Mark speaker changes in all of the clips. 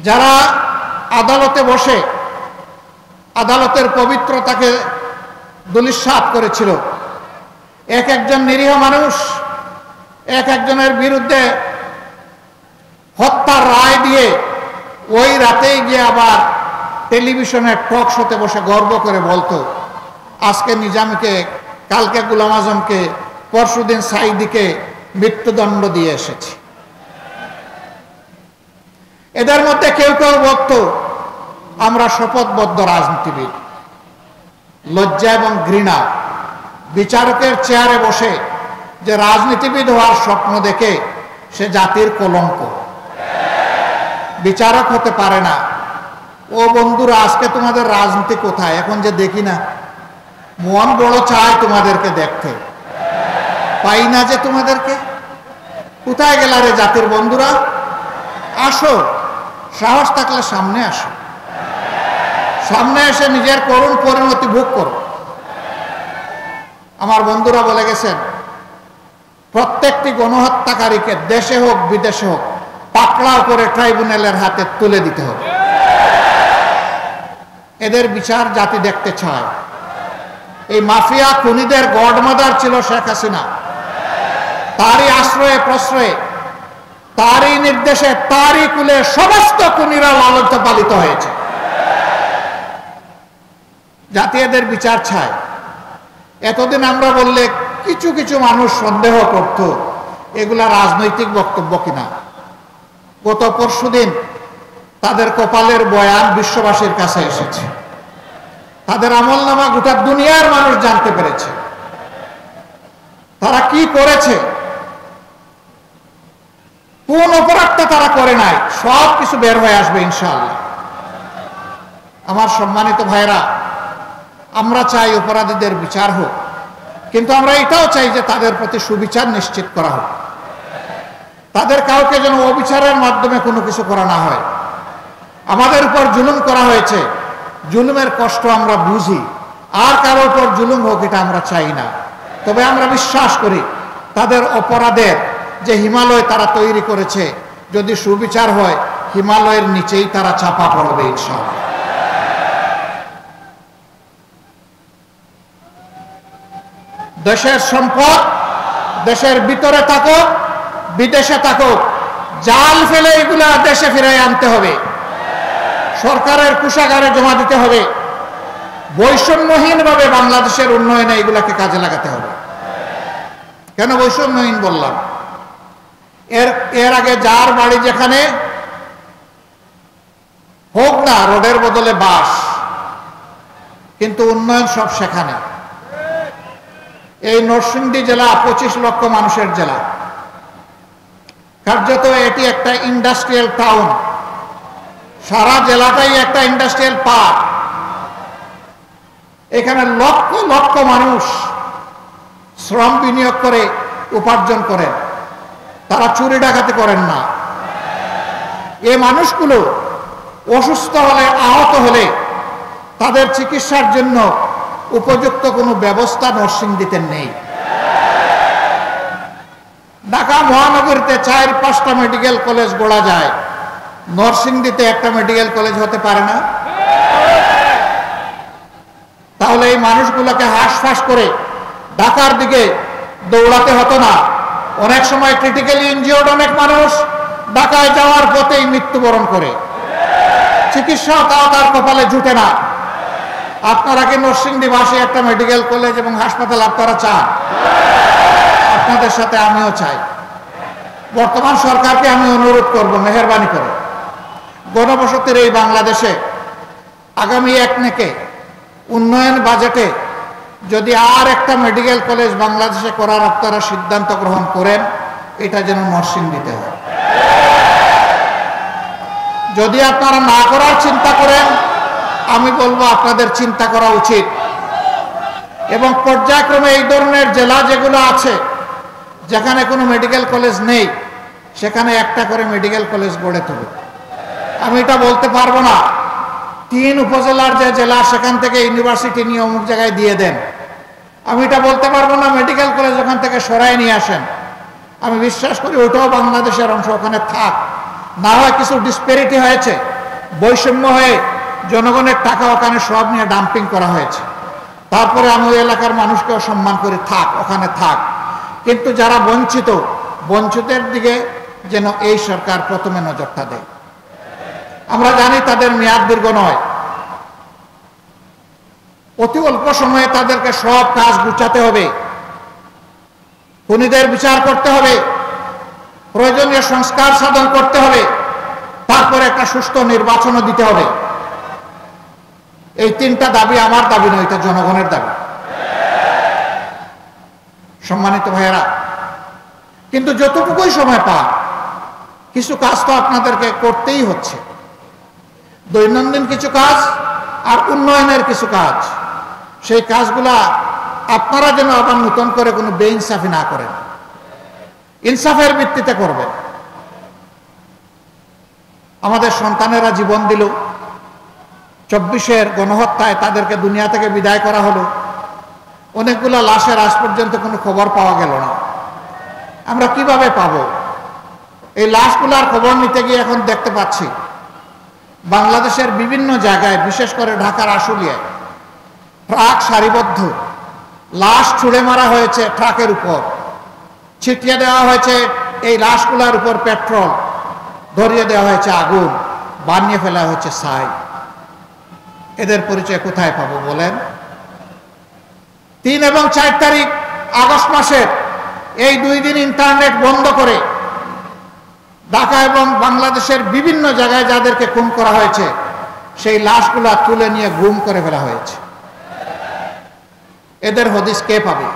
Speaker 1: যারা আদালতে বসে আদালতের পবিত্রতাকে দুলিশ্বাত করেছিল, এক একজন নিরীহ মানুষ এক একজনের বিরুদ্ধে হত্যার রায় দিয়ে ওই রাতেই গিয়ে আবার টেলিভিশনের টক শোতে বসে গর্ব করে বলতো, আজকে নিজামকে, কালকে গোলাম আজমকে, পরশুদিন সাইদিকে মৃত্যুদণ্ড দিয়ে এসেছি। এদের মধ্যে কেউ কেউ বলতো, আমরা শপথবদ্ধ রাজনীতিবিদ। লজ্জা এবং ঘৃণা, বিচারকের চেয়ারে বসে যে রাজনীতিবিদ হওয়ার স্বপ্ন দেখে সে জাতির কলঙ্ক, বিচারক হতে পারে না। ও বন্ধুরা, আজকে তোমাদের রাজনীতি কোথায়? এখন যে দেখি না, মন বড় চায় তোমাদেরকে দেখতে, পাই না যে তোমাদেরকে। কোথায় গেলা রে জাতির বন্ধুরা? আসো, সাহস থাকলে সামনে আসো, সামনে এসে নিজের করুণ পরিণতি ভোগ করো। আমার বন্ধুরা বলে গেছেন, প্রত্যেকটি গণহত্যাকারীকে দেশে হোক বিদেশে হোক পাকড়াও করে ট্রাইব্যুনালের হাতে তুলে দিতে হবে। এদের বিচার জাতি দেখতে চায়। এই মাফিয়া খুনিদের গডমাদার ছিল শেখ হাসিনা। তারই আশ্রয়ে প্রশ্রয়ে, তারই নির্দেশে, তারই কুলে সমস্ত খুনিরা লালিত পালিত হয়েছে। জাতি এদের বিচার চায়। এতদিন আমরা বললে কিছু কিছু মানুষ সন্দেহ করত এগুলা রাজনৈতিক বক্তব্য কিনা। গত পরশুদিন তাদের কপালের বয়ান বিশ্ববাসীর কাছে এসেছে। তাদের আমলনামা গোটা দুনিয়ার মানুষ জানতে পেরেছে। তারা কি করেছে, কোন অপরাধটা তারা করে নাই, সব কিছু বের হয়ে আসবে ইনশাআল্লাহ। আমার সম্মানিত ভাইরা, আমরা চাই অপরাধীদের বিচার হোক, কিন্তু আমরা এটাও চাই যে তাদের প্রতি সুবিচার নিশ্চিত করা হোক। তাদের কাউকে যেন অবিচারের মাধ্যমে কোনো কিছু করা না হয়। আমাদের উপর জুলুম করা হয়েছে, জুলুমের কষ্ট আমরা বুঝি, আর কারোর উপর জুলুম হোক এটা আমরা চাই না। তবে আমরা বিশ্বাস করি তাদের অপরাধের যে হিমালয় তারা তৈরি করেছে, যদি সুবিচার হয় হিমালয়ের নিচেই তারা চাপা পড়বে ইনশাআল্লাহ। দেশের সম্পদ দেশের ভিতরে থাকুক বিদেশে থাকুক, জাল ফেলে এগুলা দেশে ফিরে আনতে হবে, সরকারের কোষাগারে জমা দিতে হবে। বৈষম্যহীনভাবে বাংলাদেশের উন্নয়নে এগুলাকে কাজে লাগাতে হবে। কেন বৈষম্যহীন বললাম? এর আগে যার বাড়ি যেখানে হোক না রোডের বদলে বাস, কিন্তু উন্নয়ন সব সেখানে। এই নরসিংদী জেলা 25 লক্ষ মানুষের জেলা, কার্যত এটি একটা ইন্ডাস্ট্রিয়াল টাউন। সারা জেলাটাই একটা ইন্ডাস্ট্রিয়াল পার্ক। এখানে লক্ষ লক্ষ মানুষ শ্রম বিনিয়োগ করে উপার্জন করেন, তারা চুরি ডাকাতি করেন না। এই মানুষগুলো অসুস্থ হলে, আহত হলে তাদের চিকিৎসার জন্য উপযুক্ত কোনো ব্যবস্থা নরসিংদীতে নেই। ঢাকা মহানগরীতে 4-5টা মেডিকেল কলেজ গড়া যায়, নরসিংদীতে একটা মেডিকেল কলেজ হতে পারে না? তাহলে এই মানুষগুলোকে হাঁসফাঁস করে ঢাকার দিকে দৌড়াতে হতো না। অনেক সময় ক্রিটিক্যালি ইনজিওর্ড অনেক মানুষ ঢাকায় যাওয়ার পথেই মৃত্যুবরণ করে, চিকিৎসাও তার কপালে জুটে না। আপনারা কি নরসিংদীবাসী একটা মেডিকেল কলেজ এবং হাসপাতাল আপনারা চান? আপনাদের সাথে আমিও চাই। বর্তমান সরকারকে আমি অনুরোধ করব, মেহেরবানি করে গণবসতির এই বাংলাদেশে আগামী 1 থেকে উন্নয়ন বাজেটে যদি আর একটা মেডিকেল কলেজ বাংলাদেশে করার আপনারা সিদ্ধান্ত গ্রহণ করেন, এটা যেন নরসিংদীতে হয়। যদি আপনারা না করার চিন্তা করেন, আমি বলবো আপনাদের চিন্তা করা উচিত। এবং পর্যায়ক্রমে এই ধরনের জেলা যেগুলো আছে যেখানে কোনো মেডিকেল কলেজ নেই, সেখানে একটা করে মেডিকেল কলেজ গড়ে তুলবে। আমি এটা বলতে পারবো না 3 উপজেলার যে জেলা সেখান থেকে ইউনিভার্সিটি নিয়ে অমুক জায়গায় দিয়ে দেন। আমি এটা বলতে পারবো না মেডিকেল কলেজ ওখান থেকে সরাই নিয়ে আসেন। আমি বিশ্বাস করি ওইটাও বাংলাদেশের অংশ, ওখানে থাক। না হয় কিছু ডিসপ্যারিটি হয়েছে, বৈষম্য হয়ে জনগণের টাকা ওখানে সব নিয়ে ডাম্পিং করা হয়েছে। তারপরে আমি ওই এলাকার মানুষকেও সম্মান করে থাক, ওখানে থাক, কিন্তু যারা বঞ্চিতের দিকে যেন এই সরকার প্রথমে নজরটা দেয়। আমরা জানি তাদের মেয়াদ দীর্ঘ নয়, অতি অল্প সময়ে তাদেরকে সব কাজ গুছাতে হবে, খুনিদের বিচার করতে হবে, প্রয়োজনীয় সংস্কার সাধন করতে হবে, তারপরে একটা সুষ্ঠু নির্বাচনও দিতে হবে। এই তিনটা দাবি আমার দাবি নয়, এটা জনগণের দাবি। সম্মানিত ভাইয়েরা, কিন্তু যতটুকুই সময় পান কিছু কাজ তো আপনাদেরকে করতেই হচ্ছে, দৈনন্দিন কিছু কাজ আর উন্নয়নের কিছু কাজ। সেই কাজগুলা আপনারা যেন আবার নতুন করে কোনো বেইনসাফি না করেন, ইনসাফের ভিত্তিতে করবেন। আমাদের সন্তানেরা জীবন দিল, 24-এর গণহত্যায় তাদেরকে দুনিয়া থেকে বিদায় করা হলো, অনেকগুলো লাশের আজ পর্যন্ত কোনো খবর পাওয়া গেল না। আমরা কিভাবে পাবো? এই লাশগুলার খবর নিতে গিয়ে এখন দেখতে পাচ্ছি বাংলাদেশের বিভিন্ন জায়গায়, বিশেষ করে ঢাকার আশুলিয়ায় ট্রাক সারিবদ্ধ, লাশ ছুঁড়ে মারা হয়েছে ট্রাকের উপর, ছিটিয়ে দেওয়া হয়েছে এই লাশগুলার উপর পেট্রোল, ধরিয়ে দেওয়া হয়েছে আগুন, বানিয়ে ফেলা হয়েছে ছাই। এদের পরিচয় কোথায় পাবো বলেন? 3 এবং 4 তারিখ আগস্ট মাসের এই 2 দিন ইন্টারনেট বন্ধ করে ঢাকা এবং বাংলাদেশের বিভিন্ন জায়গায় যাদেরকে খুন করা হয়েছে সেই লাশগুলা তুলে নিয়ে গুম করে ফেলা হয়েছে। এদের হদিস কে পাবে?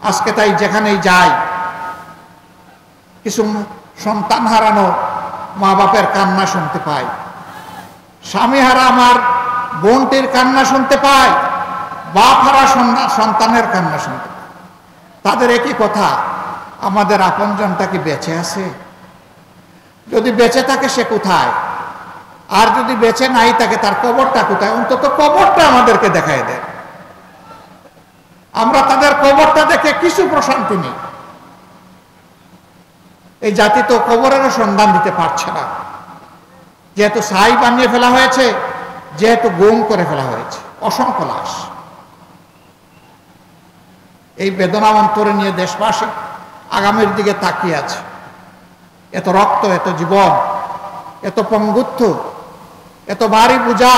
Speaker 1: আজকে তাই যেখানেই যাই কিছু সন্তান হারানো মা বাপের কান্না শুনতে পাই, স্বামী হারা আমার বোনটির কান্না শুনতে পাই, বাপ হারা সন্তানের কান্না শুনতে পাই। তাদের একই কথা, আমাদের আপনজনটা কি বেঁচে আছে? যদি বেঁচে থাকে সে কোথায়? আর যদি বেঁচে নাই থাকে তার কবরটা কোথায়? অন্তত কবরটা আমাদেরকে দেখায় দেয়। আমরা তাদের কবরটা দেখে কিছু প্রশান্তি নেই। এই জাতি তো কবরেরও সন্ধান দিতে পারছে না, যেহেতু ছাই বানিয়ে ফেলা হয়েছে, যেহেতু গুম করে ফেলা হয়েছে অসংখ্য লাশ। এই বেদনা অন্তরে নিয়ে দেশবাসী আগামীর দিকে তাকিয়ে আছে। এত রক্ত, এত জীবন, এত পঙ্গুত্ব, এত ভারী বোঝা,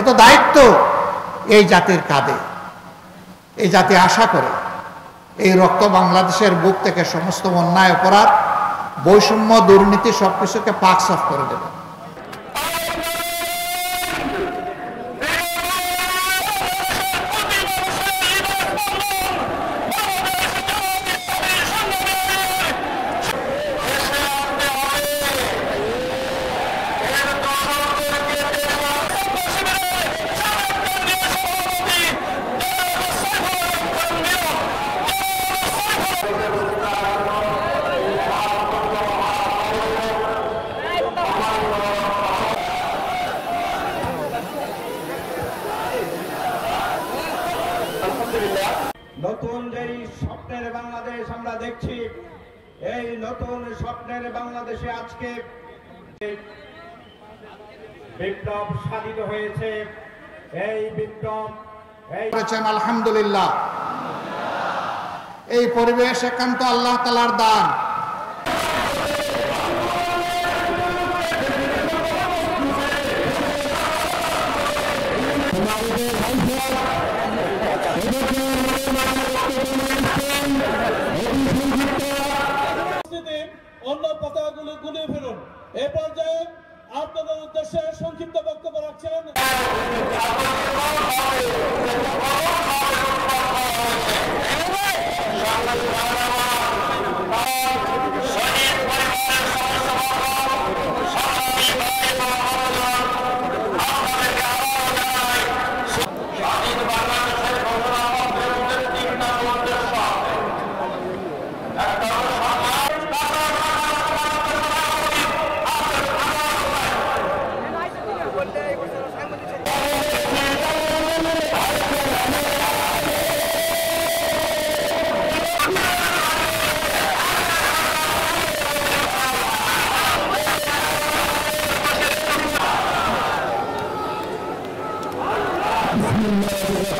Speaker 1: এত দায়িত্ব এই জাতির কাঁধে। এই জাতি আশা করে এই রক্ত বাংলাদেশের বুক থেকে সমস্ত অন্যায়, অপরাধ, বৈষম্য, দুর্নীতি সবকিছুকে পাক সাফ করে দেবে।
Speaker 2: নতুন যেই স্বপ্নের বাংলাদেশ আমরা দেখছি, এই নতুন স্বপ্নের বাংলাদেশে আজকে বিপ্লব সাধিত হয়েছে। এই বিপ্লব
Speaker 1: আলহামদুলিল্লাহ, এই পরিবেশ একান্ত আল্লাহ তাআলার দান।
Speaker 3: অন্য পতাকাগুলো গুলিয়ে ফেলুন। এ পর্যায়ে আপনাদের উদ্দেশ্যে সংক্ষিপ্ত বক্তব্য রাখছেন
Speaker 4: রহমতুল্লাহ